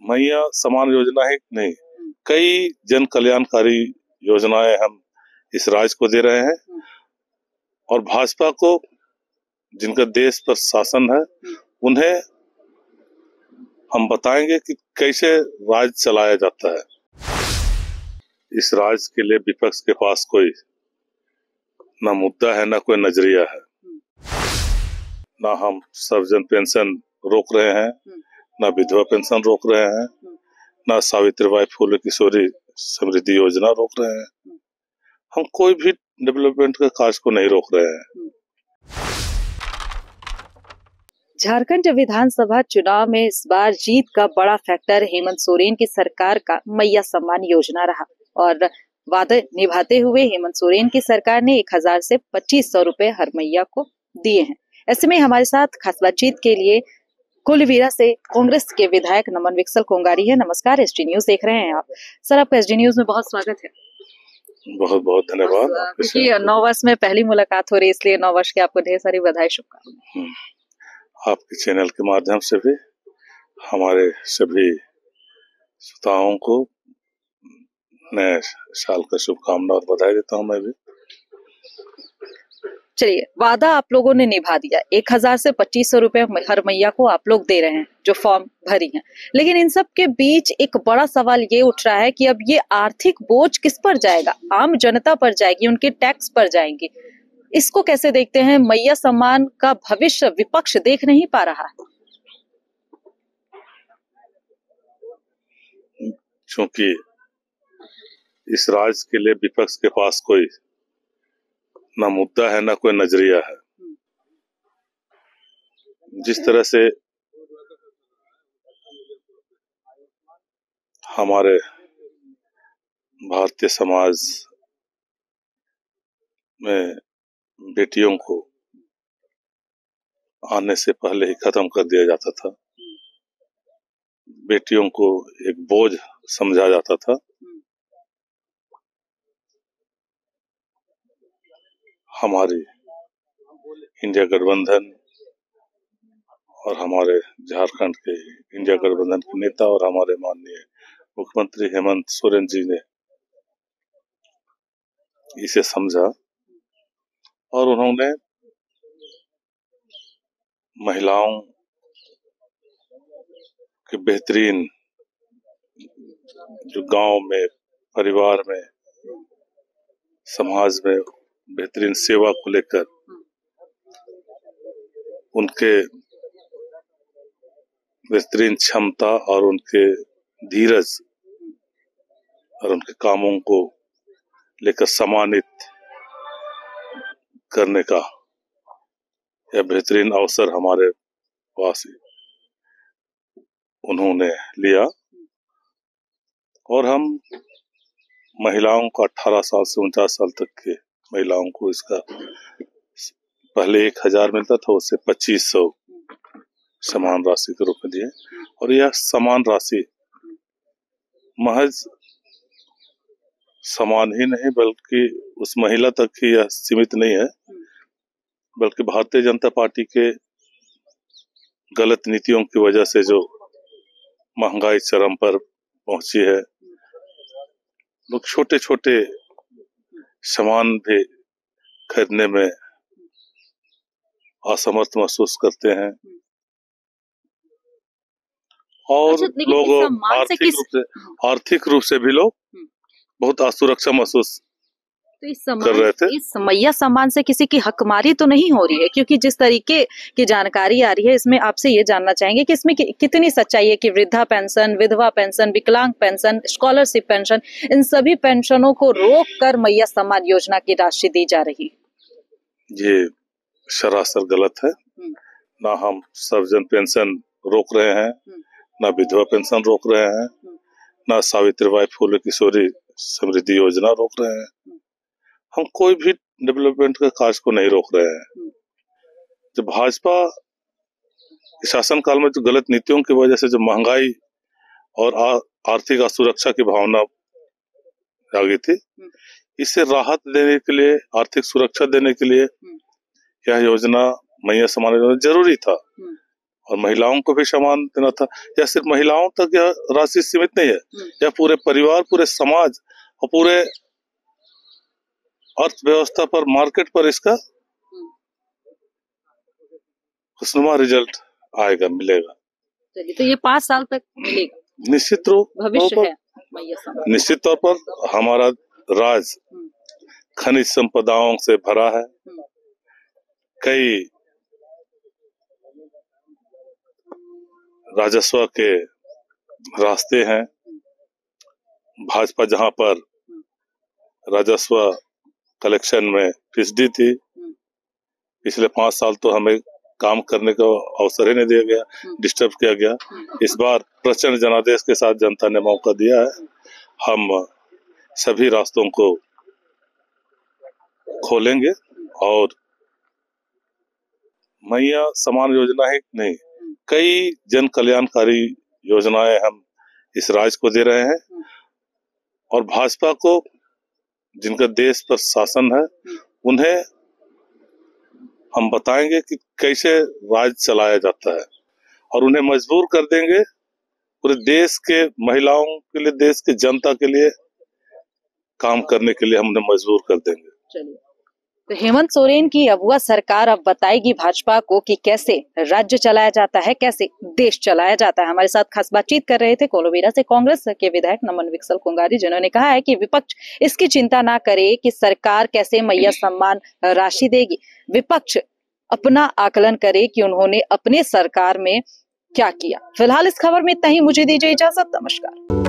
मैया समान योजना ही नहीं, कई जन कल्याणकारी योजनाएं हम इस राज्य को दे रहे हैं और भाजपा को, जिनका देश पर शासन है, उन्हें हम बताएंगे कि कैसे राज्य चलाया जाता है। इस राज्य के लिए विपक्ष के पास कोई ना मुद्दा है, ना कोई नजरिया है। ना हम सर्वजन पेंशन रोक रहे हैं, ना विधवा पेंशन रोक रहे हैं, ना सावित्रीबाई फुले किशोरी समृद्धि योजना रोक रहे हैं। हम कोई भी डेवलपमेंट के कार्य को नहीं रोक रहे हैं। झारखंड विधानसभा चुनाव में इस बार जीत का बड़ा फैक्टर हेमंत सोरेन की सरकार का मैया सम्मान योजना रहा और वादे निभाते हुए हेमंत सोरेन की सरकार ने 1000 से 2500 रुपए हर मैया को दिए हैं। ऐसे में हमारे साथ खास बातचीत के लिए कुलवीरा से कांग्रेस के विधायक नमन विकसल कोंगारी है। नमस्कार, एसडी न्यूज देख रहे हैं आप। सर, आपका एसडी न्यूज में बहुत स्वागत है। बहुत बहुत धन्यवाद। क्योंकि 9 वर्ष में पहली मुलाकात हो रही है, इसलिए 9 वर्ष की आपको ढेर सारी बधाई, शुभकामनाएं। आपके चैनल के माध्यम से भी हमारे सभी श्रोताओं को नए साल का शुभकामना और बधाई देता हूं मैं भी। चलिए, वादा आप लोगों ने निभा दिया। 1000 से 2500 रुपए हर मैया को आप लोग दे रहे हैं जो फॉर्म भरी हैं, लेकिन इन सब के बीच एक बड़ा सवाल ये उठ रहा है कि अब ये आर्थिक बोझ किस पर जाएगा? आम जनता पर जाएगी, उनके टैक्स पर जाएंगी। इसको कैसे देखते हैं? मैया सम्मान का भविष्य विपक्ष देख नहीं पा रहा है। क्योंकि इस राज्य के लिए विपक्ष के पास कोई ना मुद्दा है, ना कोई नजरिया है। जिस तरह से हमारे भारतीय समाज में बेटियों को आने से पहले ही खत्म कर दिया जाता था, बेटियों को एक बोझ समझा जाता था, हमारी इंडिया गठबंधन और हमारे झारखंड के इंडिया गठबंधन के नेता और हमारे माननीय मुख्यमंत्री हेमंत सोरेन जी ने इसे समझा और उन्होंने महिलाओं के बेहतरीन, जो गांव में, परिवार में, समाज में बेहतरीन सेवा को लेकर उनके बेहतरीन क्षमता और उनके धीरज और उनके कामों को लेकर सम्मानित करने का यह बेहतरीन अवसर हमारे पास उन्होंने लिया और हम महिलाओं को 18 साल से 49 साल तक के महिलाओं को इसका पहले 1000 मिलता था, उससे 2500 समान राशि के रूप में दिए और यह समान राशि महज समान ही नहीं बल्कि उस महिला तक ही यह सीमित नहीं है, बल्कि भारतीय जनता पार्टी के गलत नीतियों की वजह से जो महंगाई चरम पर पहुंची है, लोग छोटे छोटे सामान भी खरीदने में असमर्थ महसूस करते हैं और लोग आर्थिक रूप से भी लोग बहुत असुरक्षा महसूस कर रहे थे। इस मैया सम्मान से किसी की हकमारी तो नहीं हो रही है? क्योंकि जिस तरीके की जानकारी आ रही है, इसमें आपसे ये जानना चाहेंगे कि इसमें कितनी सच्चाई है कि वृद्धा पेंशन, विधवा पेंशन, विकलांग पेंशन, स्कॉलरशिप पेंशन, इन सभी पेंशनों को रोक कर मैया सम्मान योजना की राशि दी जा रही? ये सरासर गलत है। ना हम सर्वजन पेंशन रोक रहे हैं, ना विधवा पेंशन रोक रहे हैं, ना सावित्रीबाई फुले किशोरी समृद्धि योजना रोक रहे हैं। हम कोई भी डेवलपमेंट के कार्य को नहीं रोक रहे हैं। जब भाजपा शासन काल में जो गलत नीतियों की वजह से जो महंगाई और आर्थिक असुरक्षा की भावना आ गई थी, इससे राहत देने के लिए, आर्थिक सुरक्षा देने के लिए यह योजना मैया सम्मान योजना जरूरी था और महिलाओं को भी सम्मान देना था। या सिर्फ महिलाओं तक यह राशि सीमित नहीं है, यह पूरे परिवार, पूरे समाज और पूरे अर्थव्यवस्था पर, मार्केट पर इसका खुशनुमा रिजल्ट आएगा, मिलेगा। चलिए, तो ये 5 साल तक मिलेगा निश्चित रूप भविष्य है मैया सम्मान। निश्चित तौर पर हमारा राज्य खनिज संपदाओं से भरा है। कई राजस्व के रास्ते हैं। भाजपा जहां पर राजस्व कलेक्शन में फिसडी थी, पिछले 5 साल तो हमें काम करने का अवसर ही नहीं दिया गया, डिस्टर्ब किया गया। इस बार प्रचंड जनादेश के साथ जनता ने मौका दिया है। हम सभी रास्तों को खोलेंगे और मैया सम्मान योजना ही नहीं, कई जन कल्याणकारी योजनाएं हम इस राज्य को दे रहे हैं। और भाजपा को, जिनका देश पर शासन है, उन्हें हम बताएंगे कि कैसे राज्य चलाया जाता है और उन्हें मजबूर कर देंगे, पूरे देश के महिलाओं के लिए, देश की जनता के लिए काम करने के लिए हम उन्हें मजबूर कर देंगे। चलिए, तो हेमंत सोरेन की अगुआ सरकार अब बताएगी भाजपा को कि कैसे राज्य चलाया जाता है, कैसे देश चलाया जाता है। हमारे साथ खास बातचीत कर रहे थे कोलोबेरा से कांग्रेस के विधायक नमन विकसल कुंगारी, जिन्होंने कहा है कि विपक्ष इसकी चिंता ना करे कि सरकार कैसे मैया सम्मान राशि देगी। विपक्ष अपना आकलन करे कि उन्होंने अपने सरकार में क्या किया। फिलहाल इस खबर में इतना ही, मुझे दीजिए इजाजत, नमस्कार।